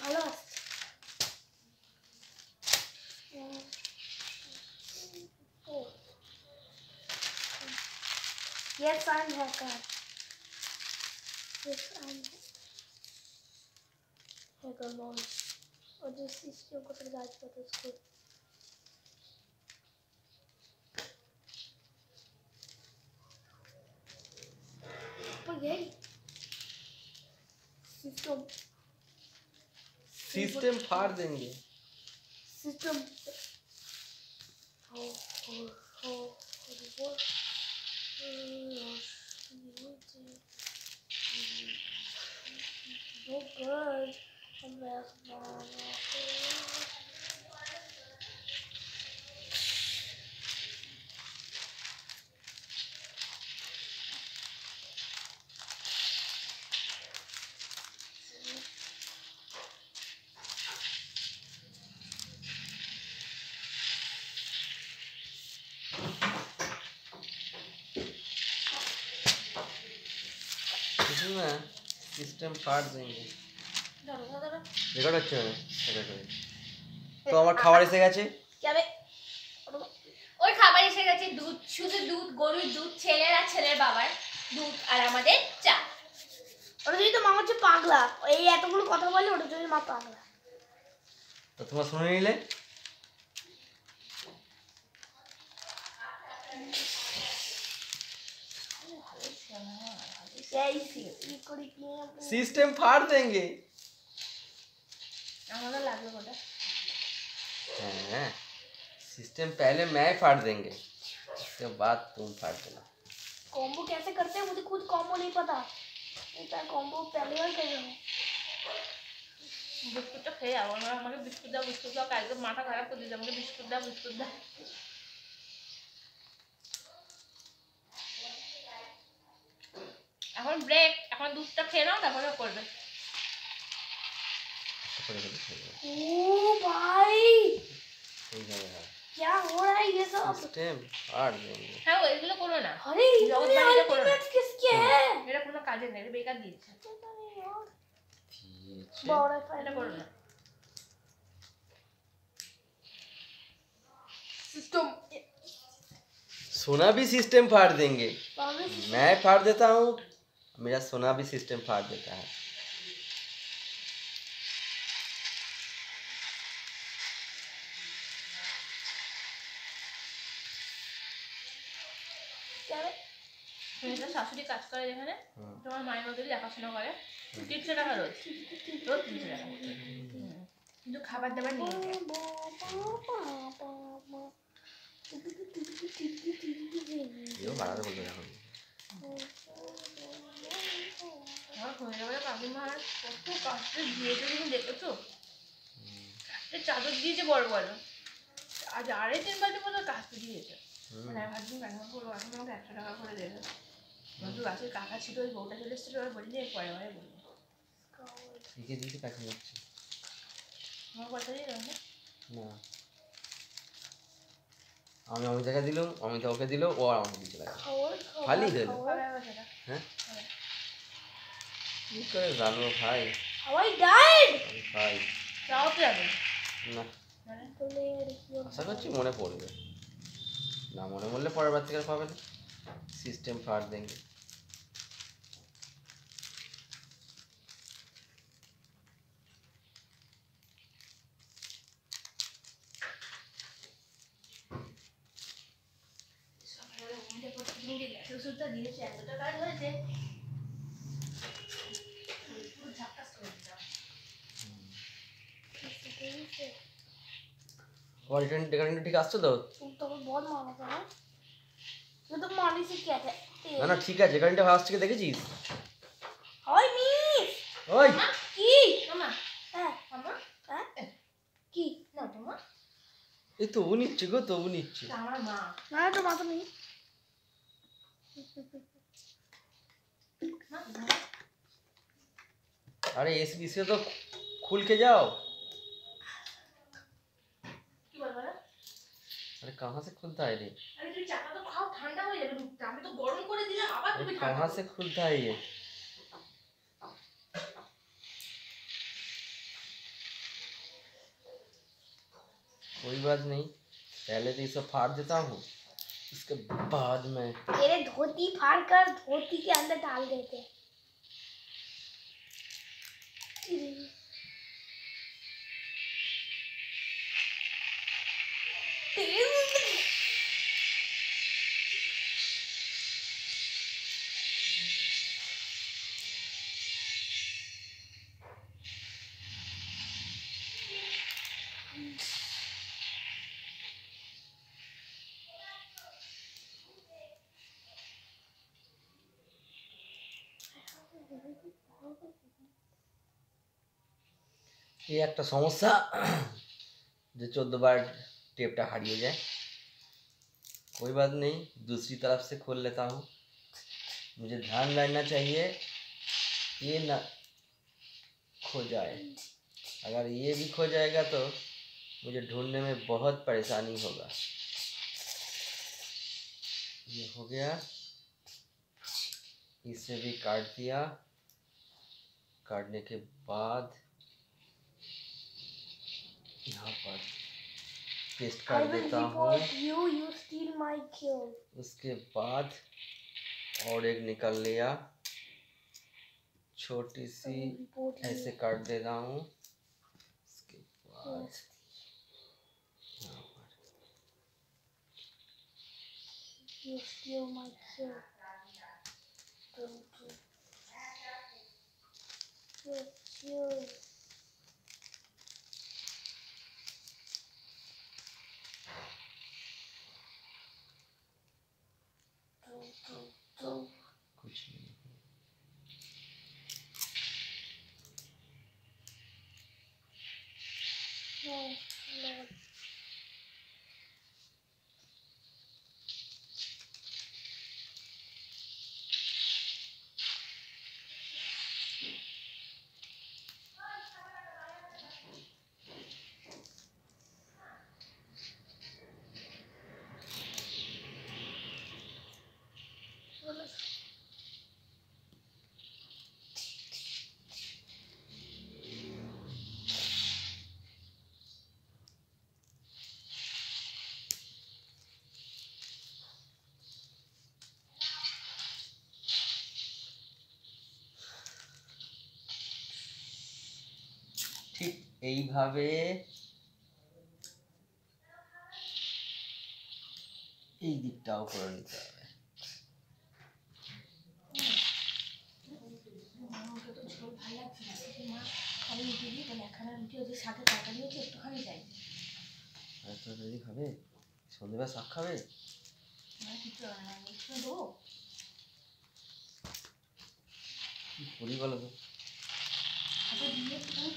ভালো আসছে। Yes, I'm hacker. Yes, I'm hacker mode. और जो सिस्टम को फिर जांच करते उसको पर यही सिस्टम फाड़ देंगे। सिस्टम हो so good. ना सिस्टम फाड़ देंगे। রেকর্ড হচ্ছে না তো আমার খাবার এসে গেছে। ওর খাবার এসে গেছে, দুধ, শুধু দুধ, গরুর দুধ, ছেলের আর ছেলের বাবার দুধ, আর আমাদের চা। ওটা যদি তো মা হচ্ছে পাগলা, এই এতগুলো কথা বলে ওটা যদি মা পাগলা। তো তোমরা শুনে নিলে। सिस्टम फाड़ देंगे। আমাদের লাগবে ওটা। हाँ, सिस्टम पहले मैं फाड़ देंगे, उसके बाद तुम फाड़ देना। कॉम्बो कैसे करते हैं मुझे खुद कॉम्बो नहीं पता, मैं कॉम्बो पहली बार कर रहा हूँ। বিস্কুটটা খেয়ে যাবো, আমাকে বিস্কুট দাও, কালকে মাথা খারাপ করে দিয়েছে, আমাকে বিস্কুট দাও। এখন ব্রেক, এখন দুধটা খেয়ে নাও, তারপরে করবে। ओ भाई क्या हो रहा है ये सब? सिस्टम फाड़ देंगे। হ্যাঁ এগুলো করো না। अरे জগৎ বাড়িটা করো না। किसके है? এটা কোনো কাজে নেই, বেকার দিয়েছে। बड़ा এটা করো না। सिस्टम सोना भी सिस्टम फाड़ देंगे। मैं फाड़ देता हूँ, मेरा सोना भी सिस्टम फाड़ देता है। শাশুড়ি কাজ করে যেখানে, তোমার মায়ের মতো দেখাশোনা করে, 300 টাকা রোজ 300 টাকা, কিন্তু খাবার দাবার নিয়ে যায়। কাকিমার কত কাস্তে দিয়েছে তুমি দেখেছো? কাস্তে চাদর দিয়েছে বড় বড়, আজ 2.5-3 বালতি মতো কাস্তে দিয়েছে। মানে ভাবছি কাকিমা করবো, এখন আমাকে 100 টাকা করে দেবে। গাছের কাকা ছিল, ওই বউটা চলে এসেছিল, ওরা বলিনি পরে বলবো। আমার কথা দিয়ে না, আমি অমিতাকে দিলাম, অমিতা ওকে দিল, ও আর আমাকে দিতে লাগে খালি দিল। হ্যাঁ কি করে জানবো ভাই? হাওয়াই ডাইড ভাই তাও তো যাবে না, আশা করছি মনে পড়বে না, মনে পড়লে পরের বার থেকে পাবে না। সিস্টেম ফাड़ देंगे। ওষুধটা দিয়েছে, এতটা কাজ হয়েছে। रिटर्न ठीक আসছে তো? तो बहुत मारा था ना, ये तो मारने से क्या था? না না ঠিক আছে, গাড়িটা আসছে কি দেখেছিস? ওই মিস ওই কি মামা, হ্যাঁ মামা, হ্যাঁ কি না তোমার, এই তো ও নিচ্ছে গো, তো ও নিচ্ছে। আমার মা না তো মা তো নেই। अरे इसे तो खुल के जाओ। কি বলবো না? अरे कहाँ से खुलता है रे? আরে তুমি চাটা তো খাও, ঠান্ডা হয়ে যাবে দুধটা, আমি তো গরম করে দিলাম, আবার তুমি ঠান্ডা। कहाँ से खुलता है ये? कोई बात नहीं, पहले तो ये सब फाड़ देता हूँ, उसके बाद में मेरे धोती फाड़ कर धोती के अंदर डाल देते हैं। ये একটা সমস্যা जो 14 बार टेपटा हारिए जाए। कोई बात नहीं, दूसरी तरफ से खोल लेता हूँ। मुझे ध्यान रहना चाहिए ये ना खो जाए। अगर ये भी खो जाएगा तो मुझे ढूंढने में बहुत परेशानी होगा। ये हो गया, इसे भी काट दिया। काटने के बाद यहाँ पर पेस्ट I कर will देता हूँ। report you. You steal my kill. उसके बाद और एक निकल लिया, छोटी I सी will report ऐसे you. काट देता हूँ। उसके बाद Yes. यहाँ पर You steal my kill. Don't you? You. Don't. कुछ नहीं। No, no. ঠিক এইভাবে এই দিকটাও করে নিতে হবে। আমাকে তো ঝোল ভালো লাগছে না, কিন্তু মা খালি রুটি দিই, তাহলে একখানা রুটি ওদের সাথে তরকারি হচ্ছে একটুখানি যাই। আর তো যদি খাবে সন্ধ্যেবেলা শাক খাবে, মানে কিছু হবে না, একটু দেবো। কি করি বলো তো? আচ্ছা দিয়ে একটুখানি